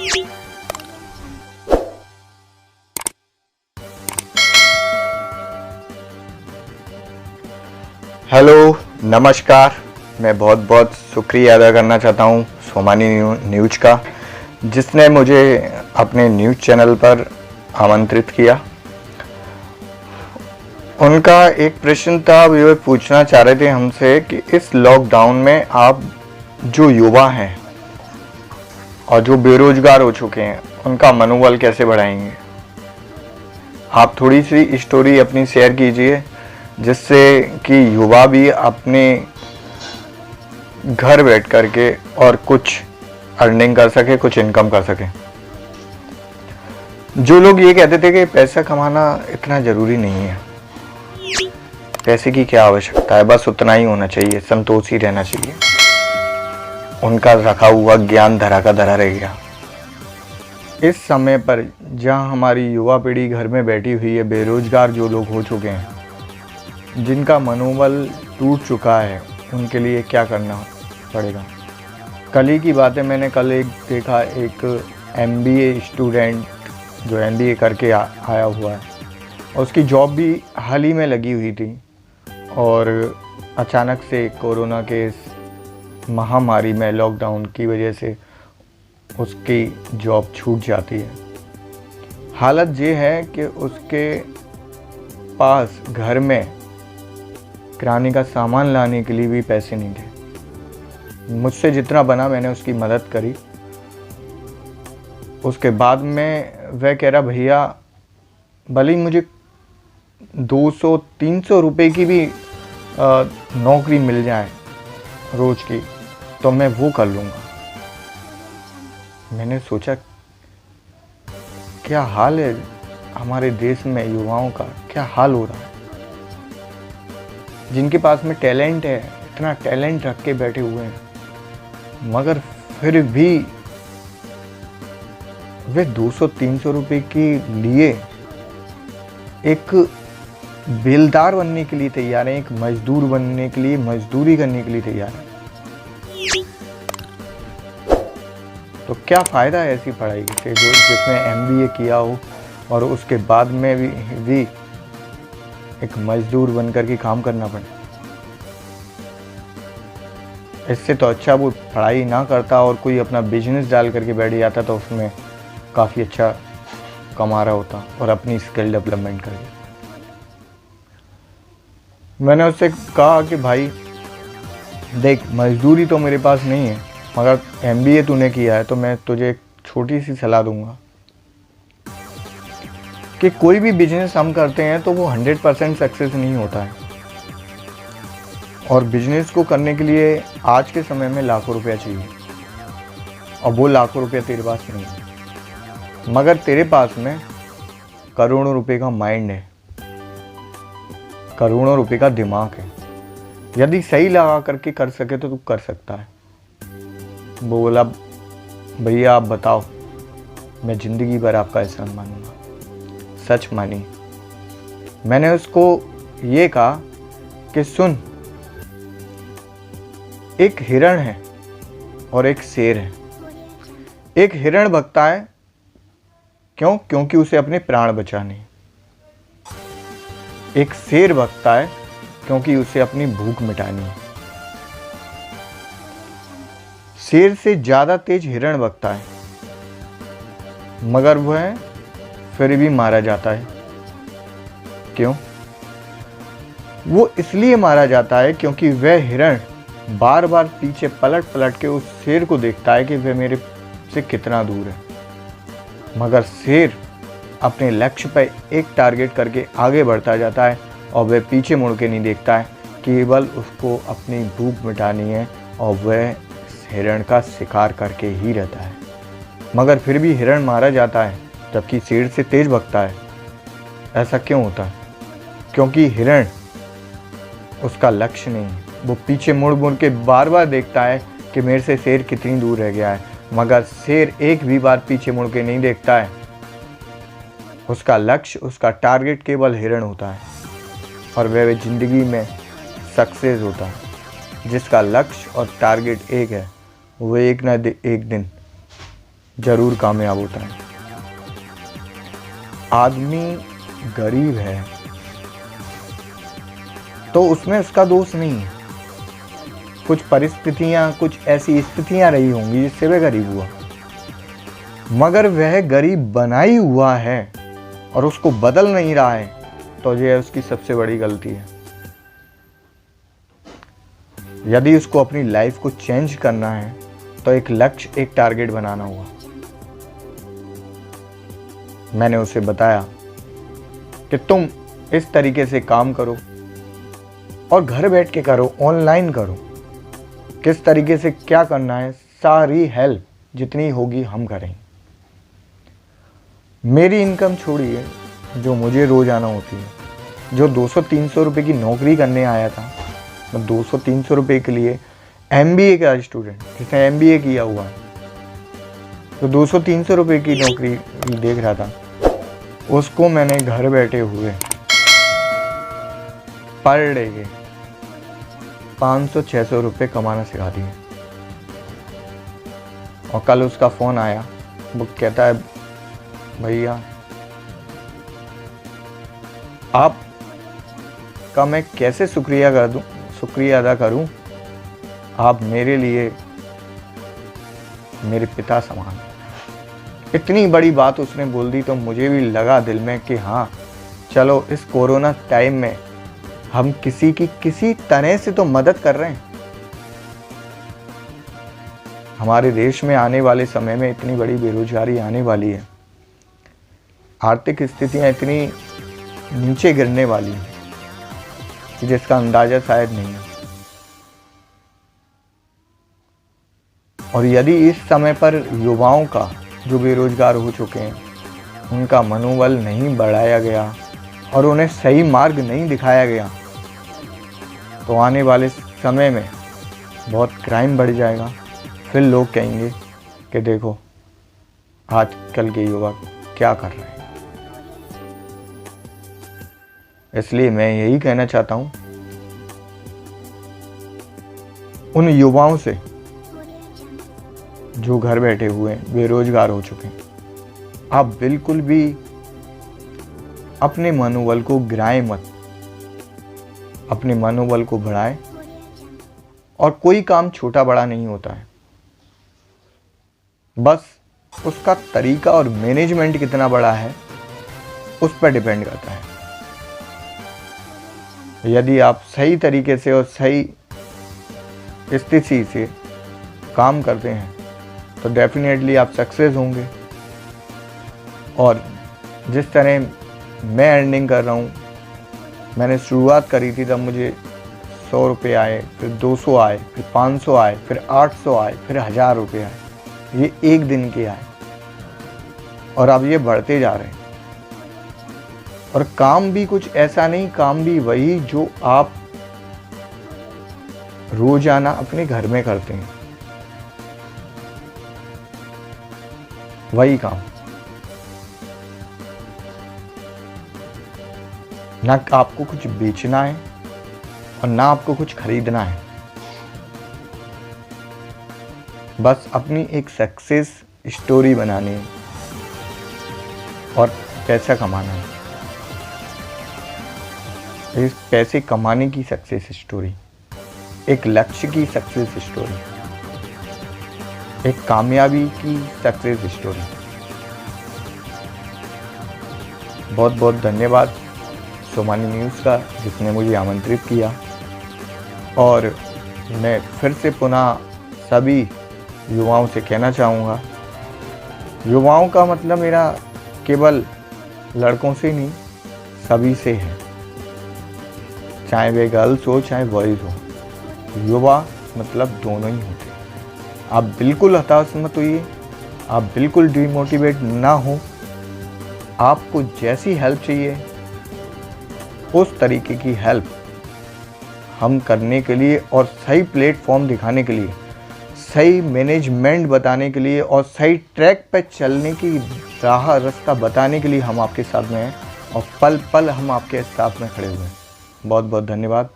Hello, नमस्कार। मैं बहुत बहुत शुक्रिया अदा करना चाहता हूँ सोमानी न्यूज़ का, जिसने मुझे अपने न्यूज़ चैनल पर आमंत्रित किया। उनका एक प्रश्न था, वे पूछना चाह रहे थे हमसे कि इस लॉकडाउन में आप जो युवा हैं और जो बेरोजगार हो चुके हैं, उनका मनोबल कैसे बढ़ाएंगे। आप थोड़ी सी स्टोरी अपनी शेयर कीजिए, जिससे कि युवा भी अपने घर बैठ करके और कुछ अर्निंग कर सके, कुछ इनकम कर सके। जो लोग ये कहते थे कि पैसा कमाना इतना ज़रूरी नहीं है, पैसे की क्या आवश्यकता है, बस उतना ही होना चाहिए, संतोषी रहना चाहिए, उनका रखा हुआ ज्ञान धरा का धरा रह गया। इस समय पर जहां हमारी युवा पीढ़ी घर में बैठी हुई है, बेरोजगार जो लोग हो चुके हैं, जिनका मनोबल टूट चुका है, उनके लिए क्या करना पड़ेगा। कल ही की बात है, मैंने कल एक देखा, एक MBA स्टूडेंट जो MBA करके आया हुआ है, उसकी जॉब भी हाल ही में लगी हुई थी और अचानक से कोरोना के इस महामारी में, लॉकडाउन की वजह से उसकी जॉब छूट जाती है। हालत ये है कि उसके पास घर में किराने का सामान लाने के लिए भी पैसे नहीं थे। मुझसे जितना बना मैंने उसकी मदद करी। उसके बाद में वह कह रहा, भैया भले ही मुझे 200-300 रुपए की भी नौकरी मिल जाए रोज की, तो मैं वो कर लूँगा। मैंने सोचा क्या हाल है हमारे देश में, युवाओं का क्या हाल हो रहा है। जिनके पास में टैलेंट है, इतना टैलेंट रख के बैठे हुए हैं, मगर फिर भी वे 200-300 रुपए के लिए एक बेलदार बनने के लिए तैयार हैं, एक मजदूर बनने के लिए, मजदूरी करने के लिए तैयार हैं। तो क्या फ़ायदा है ऐसी पढ़ाई से, जो जिसमें MBA किया हो और उसके बाद में भी एक मजदूर बनकर के काम करना पड़े। इससे तो अच्छा वो पढ़ाई ना करता और कोई अपना बिजनेस डाल करके बैठ जाता, तो उसमें काफ़ी अच्छा कमा रहा होता और अपनी स्किल डेवलपमेंट करके। मैंने उससे कहा कि भाई देख, मजदूरी तो मेरे पास नहीं है, मगर MBA तूने किया है, तो मैं तुझे एक छोटी सी सलाह दूंगा कि कोई भी बिजनेस हम करते हैं तो वो 100% सक्सेस नहीं होता है। और बिजनेस को करने के लिए आज के समय में लाखों रुपया चाहिए, और वो लाखों रुपया तेरे पास नहीं है, मगर तेरे पास में करोड़ों रुपए का माइंड है, करोड़ों रुपए का दिमाग है। यदि सही लगा करके कर सके तो तू कर सकता है। वो बोला, भैया आप बताओ, मैं ज़िंदगी भर आपका एहसान मानूंगा। सच मानी। मैंने उसको ये कहा कि सुन, एक हिरण है और एक शेर है। एक हिरण भगता है, क्यों? क्योंकि उसे अपने प्राण बचाने हैं। एक शेर भगता है क्योंकि उसे अपनी भूख मिटानी है। शेर से ज़्यादा तेज हिरण भगता है, मगर वह फिर भी मारा जाता है। क्यों? वो इसलिए मारा जाता है क्योंकि वह हिरण बार बार पीछे पलट पलट के उस शेर को देखता है कि वह मेरे से कितना दूर है। मगर शेर अपने लक्ष्य पर एक टारगेट करके आगे बढ़ता जाता है और वह पीछे मुड़ के नहीं देखता है, केवल उसको अपनी भूख मिटानी है और वह हिरण का शिकार करके ही रहता है। मगर फिर भी हिरण मारा जाता है, जबकि शेर से तेज भगता है। ऐसा क्यों होता है? क्योंकि हिरण उसका लक्ष्य नहीं है, वो पीछे मुड़ मुड़ के बार बार देखता है कि मेरे से शेर कितनी दूर रह गया है, मगर शेर एक भी बार पीछे मुड़ के नहीं देखता है। उसका लक्ष्य, उसका टारगेट केवल हिरण होता है और वह ज़िंदगी में सक्सेस होता है। जिसका लक्ष्य और टारगेट एक है, वो एक न एक दिन जरूर कामयाब होता है। आदमी गरीब है तो उसमें उसका दोष नहीं है। कुछ परिस्थितियां, कुछ ऐसी स्थितियां रही होंगी जिससे वह गरीब हुआ, मगर वह गरीब बना ही हुआ है और उसको बदल नहीं रहा है, तो यह उसकी सबसे बड़ी गलती है। यदि उसको अपनी लाइफ को चेंज करना है तो एक लक्ष्य, एक टारगेट बनाना होगा। मैंने उसे बताया कि तुम इस तरीके से काम करो और घर बैठ के करो, ऑनलाइन करो। किस तरीके से क्या करना है, सारी हेल्प जितनी होगी हम करेंगे। मेरी इनकम छोड़िए, जो मुझे रोज आना होती है, जो 200-300 रुपए की नौकरी करने आया था, मैं 200-300 रुपए के लिए MBA का स्टूडेंट जिसने MBA किया हुआ है, तो 200-300 रुपए की नौकरी देख रहा था, उसको मैंने घर बैठे हुए पर डे के 500-600 रुपये कमाना सिखा दिए। और कल उसका फ़ोन आया, वो कहता है भैया आपका मैं कैसे शुक्रिया अदा करूं, आप मेरे लिए मेरे पिता समान। इतनी बड़ी बात उसने बोल दी तो मुझे भी लगा दिल में कि हाँ चलो, इस कोरोना टाइम में हम किसी की किसी तरह से तो मदद कर रहे हैं। हमारे देश में आने वाले समय में इतनी बड़ी बेरोजगारी आने वाली है, आर्थिक स्थितियां इतनी नीचे गिरने वाली हैं जिसका अंदाजा शायद नहीं है। और यदि इस समय पर युवाओं का, जो बेरोजगार हो चुके हैं, उनका मनोबल नहीं बढ़ाया गया और उन्हें सही मार्ग नहीं दिखाया गया, तो आने वाले समय में बहुत क्राइम बढ़ जाएगा। फिर लोग कहेंगे कि देखो आजकल के युवा क्या कर रहे हैं। इसलिए मैं यही कहना चाहता हूं उन युवाओं से जो घर बैठे हुए हैं, बेरोजगार हो चुके हैं, आप बिल्कुल भी अपने मनोबल को गिराएं मत, अपने मनोबल को बढ़ाएं। और कोई काम छोटा बड़ा नहीं होता है, बस उसका तरीका और मैनेजमेंट कितना बड़ा है उस पर डिपेंड करता है। यदि आप सही तरीके से और सही स्थिति से काम करते हैं तो डेफिनेटली आप सक्सेस होंगे। और जिस तरह मैं अर्निंग कर रहा हूँ, मैंने शुरुआत करी थी तब मुझे 100 रुपये आए, फिर 200 आए, फिर 500 आए, फिर 800 आए, फिर 1000 रुपये आए। ये एक दिन के आए और अब ये बढ़ते जा रहे हैं। और काम भी कुछ ऐसा नहीं, काम भी वही जो आप रोजाना अपने घर में करते हैं, वही काम। ना आपको कुछ बेचना है और ना आपको कुछ खरीदना है, बस अपनी एक सक्सेस स्टोरी बनानी है और पैसा कमाना है। इस पैसे कमाने की सक्सेस स्टोरी, एक लक्ष्य की सक्सेस स्टोरी, एक कामयाबी की सक्सेस स्टोरी। बहुत बहुत धन्यवाद सोमानी न्यूज़ का जिसने मुझे आमंत्रित किया। और मैं फिर से पुनः सभी युवाओं से कहना चाहूँगा, युवाओं का मतलब मेरा केवल लड़कों से नहीं, सभी से है, चाहे वे गर्ल्स हो चाहे बॉयज़ हो। युवा मतलब दोनों ही होते हैं। आप बिल्कुल हताश मत होइए, आप बिल्कुल डिमोटिवेट ना हो। आपको जैसी हेल्प चाहिए उस तरीके की हेल्प हम करने के लिए और सही प्लेटफॉर्म दिखाने के लिए, सही मैनेजमेंट बताने के लिए और सही ट्रैक पर चलने की रास्ता बताने के लिए हम आपके साथ में हैं और पल पल हम आपके साथ में खड़े हुए हैं। बहुत बहुत धन्यवाद।